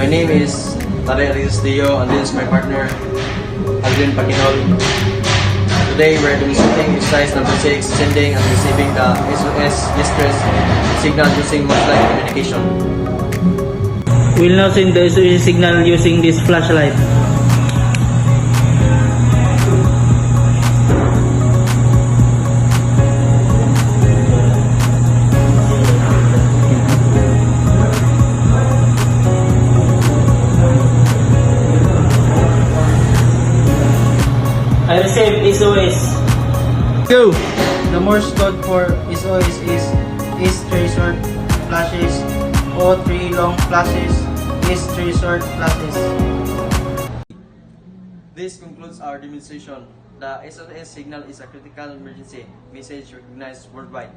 My name is Tare Aristeo and this is my partner, Alvin Pakinol. Today we are demonstrating exercise number 6, sending and receiving the SOS distress signal using multi-line communication. We'll now send the SOS signal using this flashlight. I received SOS. Go! The Morse code for SOS is 3 short flashes or 3 long flashes is 3 short flashes. This concludes our demonstration. The SOS signal is a critical emergency message recognized worldwide.